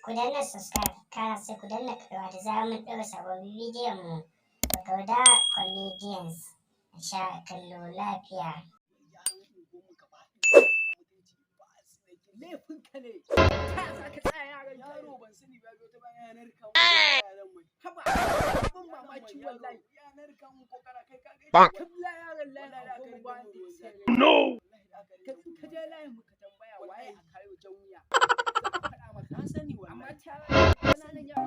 ku danna subscribe kana sai ku danna ƙararrawa da zarar mun ɗaura sababbin bidiyon mu. BAGAUDA Comedians. A sha kallo lafiya. Laifinka ne. Ta za ka tsaya yaran yaro ban sani ba ta bayan yanar kan yaran mai. Haba, abin mamaki wallahi. Yanar kan mu kokara kai ka ga. Kabla yaran lana ko ba no. Ka je layin mu ka tambaya waye a kayo jami'a. Zan faɗa maka na sani wallahi. Amma ta sanin ya